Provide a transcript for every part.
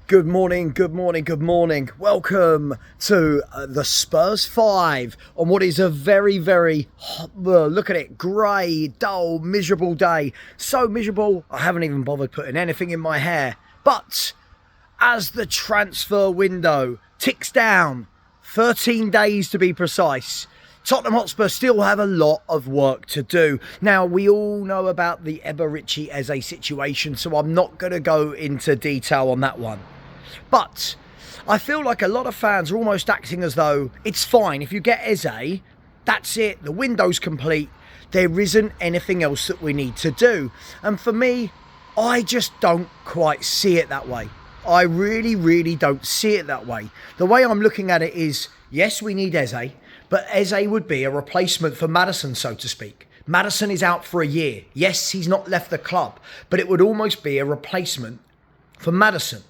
Good morning, good morning, good morning. Welcome to the Spurs 5 on what is a very, very, look at it, grey, dull, miserable day. So miserable, I haven't even bothered putting anything in my hair. But as the transfer window ticks down, 13 days to be precise, Tottenham Hotspur still have a lot of work to do. Now, we all know about the Eberechi Eze situation, so I'm not going to go into detail on that one. But I feel like a lot of fans are almost acting as though it's fine. If you get Eze, that's it. The window's complete. There isn't anything else that we need to do. And for me, I just don't quite see it that way. I really, really don't see it that way. The way I'm looking at it is, yes, we need Eze, but Eze would be a replacement for Maddison, so to speak. Maddison is out for a year. Yes, he's not left the club, but it would almost be a replacement for Maddison.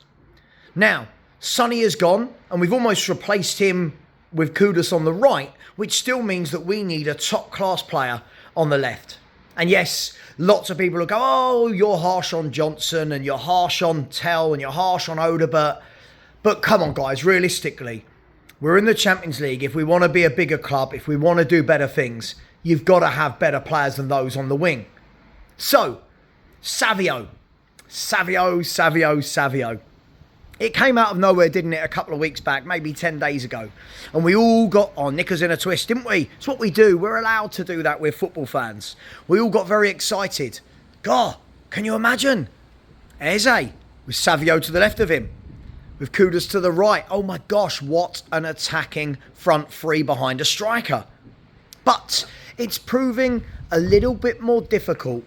Now, Sonny is gone, and we've almost replaced him with Kudus on the right, which still means that we need a top-class player on the left. And yes, lots of people will go, oh, you're harsh on Johnson, and you're harsh on Tell, and you're harsh on Odegaard. But come on, guys, realistically, we're in the Champions League. If we want to be a bigger club, if we want to do better things, you've got to have better players than those on the wing. So, Savio. It came out of nowhere, didn't it, a couple of weeks back, maybe 10 days ago. And we all got our knickers in a twist, didn't we? It's what we do. We're allowed to do that with football fans. We all got very excited. God, can you imagine? Eze with Savio to the left of him, with Kudus to the right. Oh my gosh, what an attacking front three behind a striker. But it's proving a little bit more difficult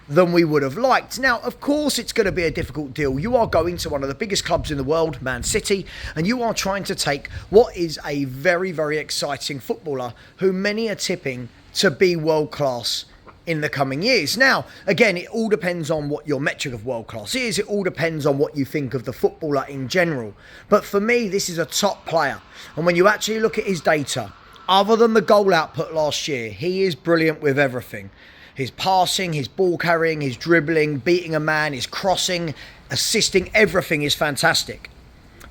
than we would have liked. Now, of course, it's going to be a difficult deal. You are going to one of the biggest clubs in the world, Man City, and you are trying to take what is a very, very exciting footballer who many are tipping to be world-class in the coming years. Now, again, it all depends on what your metric of world-class is. It all depends on what you think of the footballer in general. But for me, this is a top player. And when you actually look at his data, other than the goal output last year, he is brilliant with everything. His passing, his ball carrying, his dribbling, beating a man, his crossing, assisting, everything is fantastic.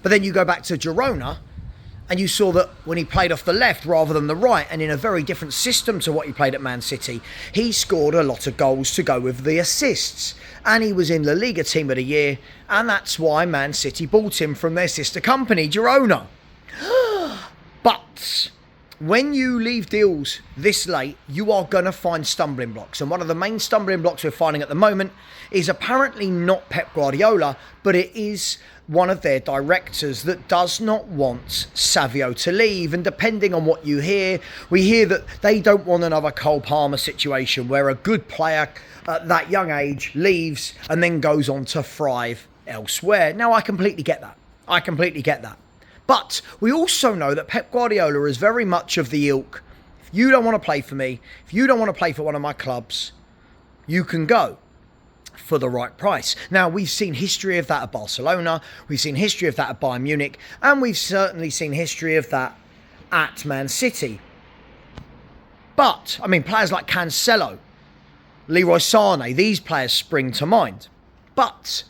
But then you go back to Girona and you saw that when he played off the left rather than the right, and in a very different system to what he played at Man City, he scored a lot of goals to go with the assists. And he was in La Liga Team of the Year, and that's why Man City bought him from their sister company, Girona. But when you leave deals this late, you are going to find stumbling blocks. And one of the main stumbling blocks we're finding at the moment is apparently not Pep Guardiola, but it is one of their directors that does not want Savio to leave. And depending on what you hear, we hear that they don't want another Cole Palmer situation where a good player at that young age leaves and then goes on to thrive elsewhere. Now, I completely get that. But we also know that Pep Guardiola is very much of the ilk. If you don't want to play for me, if you don't want to play for one of my clubs, you can go for the right price. Now, we've seen history of that at Barcelona, we've seen history of that at Bayern Munich, and we've certainly seen history of that at Man City. But, I mean, players like Cancelo, Leroy Sané, these players spring to mind. But,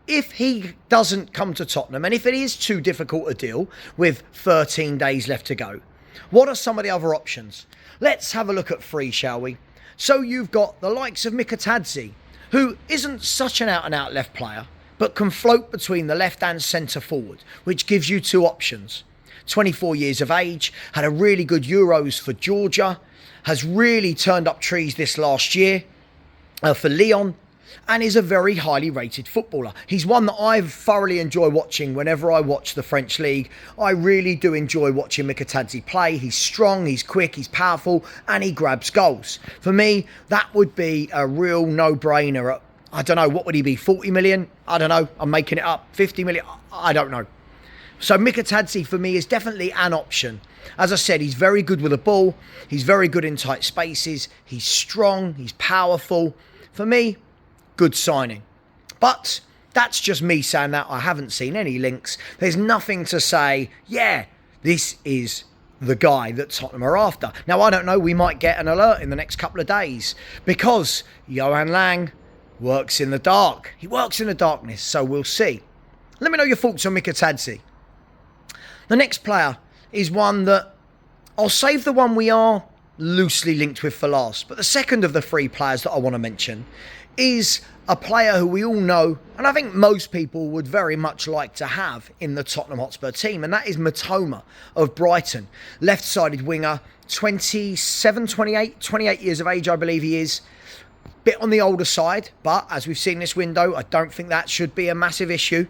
if he doesn't come to Tottenham, and if it is too difficult a deal with 13 days left to go, what are some of the other options? Let's have a look at three, shall we? So you've got the likes of Mikatadze, who isn't such an out-and-out left player, but can float between the left and centre forward, which gives you two options. 24 years of age, had a really good Euros for Georgia, has really turned up trees this last year for Lyon, and is a very highly rated footballer. He's one that I thoroughly enjoy watching whenever I watch the French League. I really do enjoy watching Mikatadze play. He's strong, he's quick, he's powerful, and he grabs goals. For me, that would be a real no-brainer at, I don't know, what would he be, 40 million? I don't know, I'm making it up, 50 million? I don't know. So Mikatadze for me is definitely an option. As I said, he's very good with the ball, he's very good in tight spaces, he's strong, he's powerful. For me, good signing. But that's just me saying that. I haven't seen any links. There's nothing to say, yeah, this is the guy that Tottenham are after. Now, I don't know, we might get an alert in the next couple of days because Johan Lang works in the dark. He works in the darkness, so we'll see. Let me know your thoughts on Thfc. The next player is one that I'll save the one we are loosely linked with for last. But the second of the three players that I want to mention is a player who we all know, and I think most people would very much like to have in the Tottenham Hotspur team, and that is Mitoma of Brighton. Left-sided winger, 28 years of age, I believe he is. Bit on the older side, but as we've seen this window, I don't think that should be a massive issue.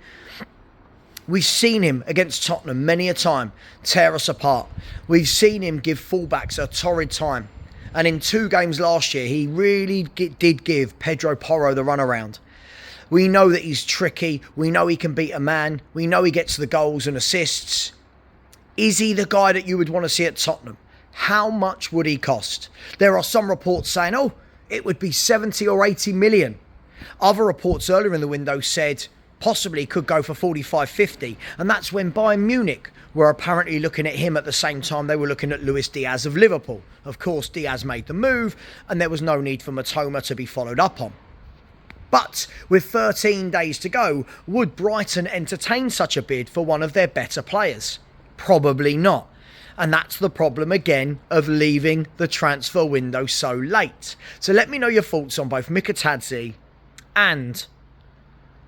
We've seen him against Tottenham many a time tear us apart. We've seen him give fullbacks a torrid time. And in 2 games last year, he really did give Pedro Porro the runaround. We know that he's tricky. We know he can beat a man. We know he gets the goals and assists. Is he the guy that you would want to see at Tottenham? How much would he cost? There are some reports saying, oh, it would be 70 or 80 million. Other reports earlier in the window said possibly could go for 45, 50. And that's when Bayern Munich were apparently looking at him at the same time they were looking at Luis Diaz of Liverpool. Of course, Diaz made the move and there was no need for Mitoma to be followed up on. But with 13 days to go, would Brighton entertain such a bid for one of their better players? Probably not. And that's the problem again of leaving the transfer window so late. So let me know your thoughts on both Thfc and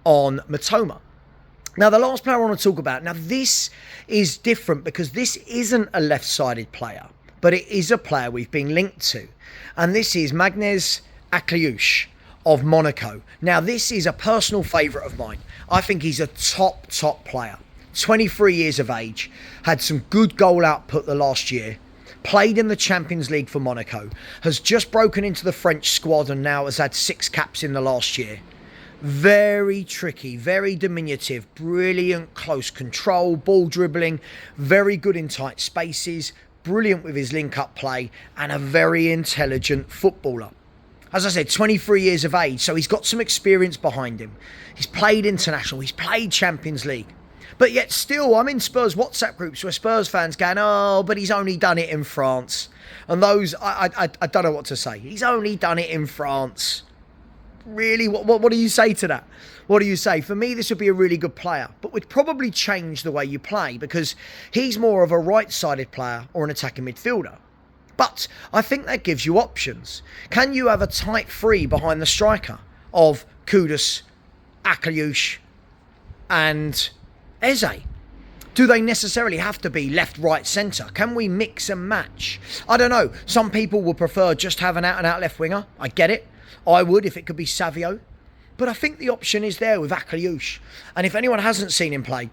on Mitoma. Now, the last player I want to talk about. Now, this is different because this isn't a left-sided player, but it is a player we've been linked to. And this is Magnez Akliouche of Monaco. Now, this is a personal favourite of mine. I think he's a top player. 23 years of age, had some good goal output the last year, played in the Champions League for Monaco, has just broken into the French squad and now has had 6 caps in the last year. Very tricky, very diminutive, brilliant close control, ball dribbling, very good in tight spaces, brilliant with his link-up play, and a very intelligent footballer. As I said, 23 years of age, so he's got some experience behind him. He's played international, he's played Champions League. But yet still, I'm in Spurs WhatsApp groups where Spurs fans going, oh, but he's only done it in France. And those, I don't know what to say. He's only done it in France. Really? What do you say to that? What do you say? For me, this would be a really good player, but would probably change the way you play because he's more of a right-sided player or an attacking midfielder. But I think that gives you options. Can you have a tight 3 behind the striker of Kudus, Akliouche and Eze? Do they necessarily have to be left, right, centre? Can we mix and match? I don't know. Some people would prefer just have an out-and-out left winger. I get it. I would if it could be Savio. But I think the option is there with Akliouche. And if anyone hasn't seen him play,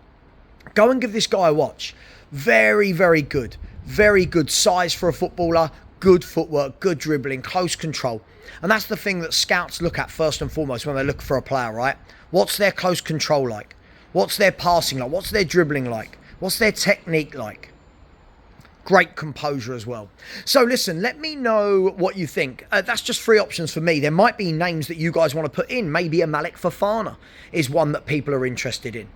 go and give this guy a watch. Very, very good. Very good size for a footballer. Good footwork, good dribbling, close control. And that's the thing that scouts look at first and foremost when they look for a player, right? What's their close control like? What's their passing like? What's their dribbling like? What's their technique like? Great composure as well. So listen, let me know what you think. That's just 3 options for me. There might be names that you guys want to put in. Maybe a Malik Fofana is one that people are interested in.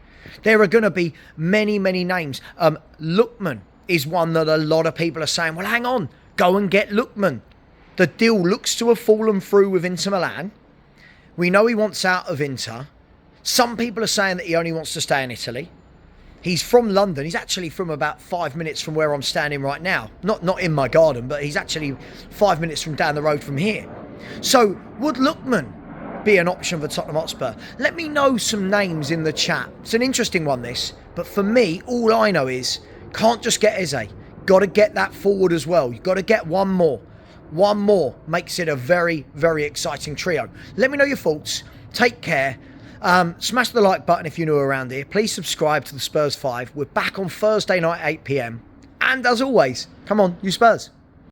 There are going to be many names. Lookman is one that a lot of people are saying, well, hang on, go and get Lookman. The deal looks to have fallen through with Inter Milan. We know he wants out of Inter. Some people are saying that he only wants to stay in Italy. He's from London. He's actually from about 5 minutes from where I'm standing right now. Not in my garden, but he's actually 5 minutes from down the road from here. So would Lookman be an option for Tottenham Hotspur? Let me know some names in the chat. It's an interesting one, this. But for me, all I know is can't just get Eze. Got to get that forward as well. You've got to get one more. One more makes it a very exciting trio. Let me know your thoughts. Take care. Smash the like button if you're new around here. Please subscribe to the Spurs 5. We're back on Thursday night, 8 PM. And as always, come on, you Spurs.